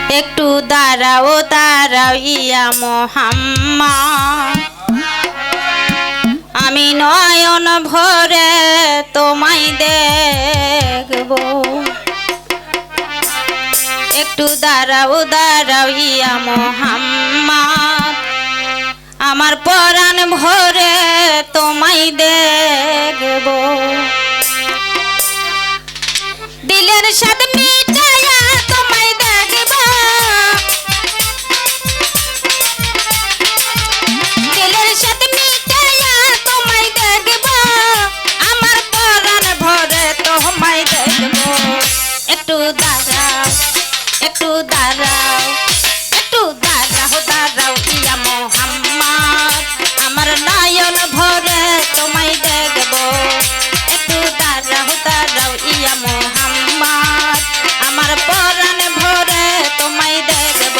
একটু দাঁড়াও দাঁড়াও ইয়া মোহাম্মদ, আমি নয়ন ভরে তোমায় দেখব। একটু দাঁড়াও দাঁড়াও ইয়া মোহাম্মদ, আমার পরাণ ভরে তোমায় দেখব। দিলের সাথে মিটায়া তোমায় দেখব, দিলের সাথে মিটায়া তোমায় দেখব, আমার পরাণ ভরে তোমায় দেখব। একটু দাঁড়াও একটু দাঁড়াও একটু দাঁড়াও দাঁড়াও ইয়া মোহাম্মদ, আমার নয়ন ভরে তোমায় দেখব। একটু দাঁড়াও দাঁড়াও ইয়া মোহাম্মদ, আমার পরাণ ভরে তোমায় দেখব।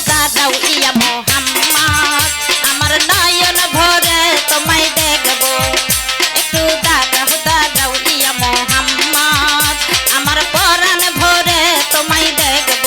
দাঁড়াও ইয়া মোহাম্মদ, আমার নয়ন ভরে তোমায় দেখব। একটু দাঁড়াও দাঁড়াও ইয়া মোহাম্মদ, আমার পরাণ ভরে তোমায় দেখব।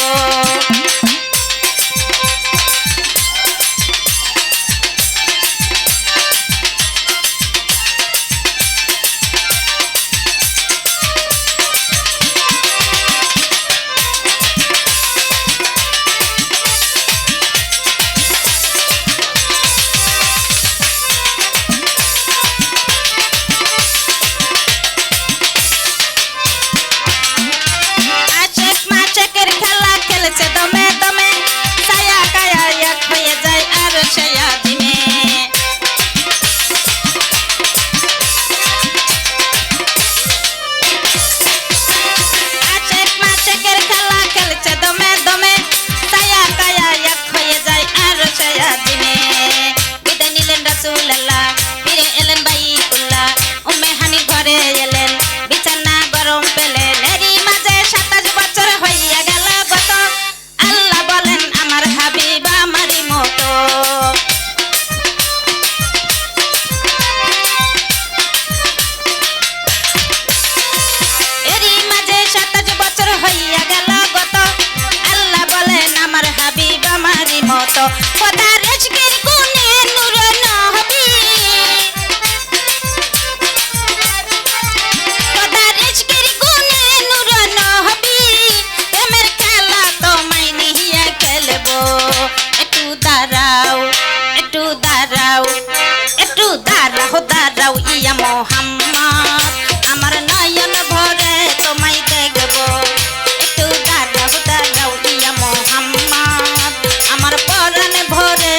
দাঁড়াও ইয়া মোহাম্মদ, আমার নয়ন ভরে তোমায় দেখব। একটু দাঁড়াও দাঁড়াও ইয়া মোহাম্মদ, আমার পরাণ ভরে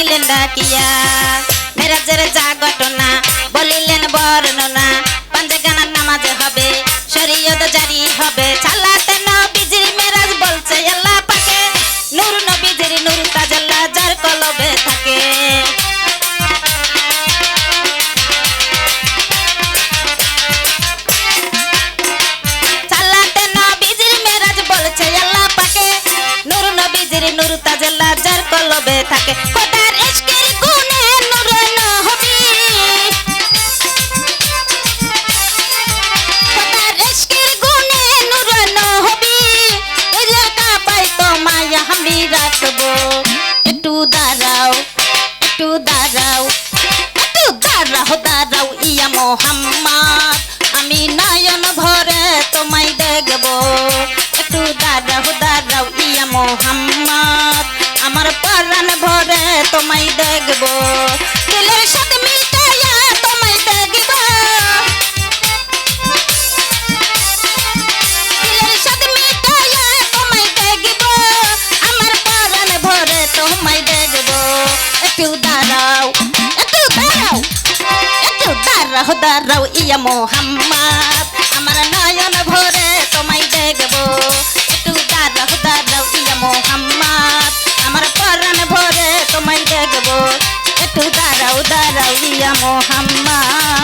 নিলেন ডাকিয়া মেরাজের যা ঘটনা বলিলেন বর্ণনা পাঞ্জাগানার নামাজ হবে শরীয়ত জারি হবে চালাতে নবীজির মেরাজ বলছে আল্লাহ পাকে নূর নবীজির নূর তাজাল্লা যার কলবে থাকে চালাতে নবীজির মেরাজ বলছে আল্লাহ পাকে নূর নবীজির নূর তাজাল্লা যার কলবে থাকে খোদার ইশকের গুণে নূর নবী খোদার ইশকের গুণে নূর নবী এলাকা পাই তো মায়া আমি রাখবো একটু দাঁড়াও একটু দাঁড়াও একটু দাঁড়াও ইয়া মোহাম্মদ আমি নয়ন ভরে তোমায় দেখবো একটু দাঁড়াও ইয়া মোহাম্মদ আমার পরাণ ভরে তোমায় দেখবো দিলের সাথে মিটাইয়া তোমায় দেখবো দিলের সাথে মিটাইয়া তোমায় দেখবো আমার পরাণ ভরে তোমায় দেখবো একটু দাঁড়াও একটু দাঁড়াও একটু দাঁড়াও ইয়া মোহাম্মদ আমার নয়ন ভরে তোমায় দেখবো একটু দাঁড়াও ইয়া মোহাম্মদ আমার পরাণ ভরে তোমায় দেখবো একটু দাঁড়াও ইয়া মোহাম্মদ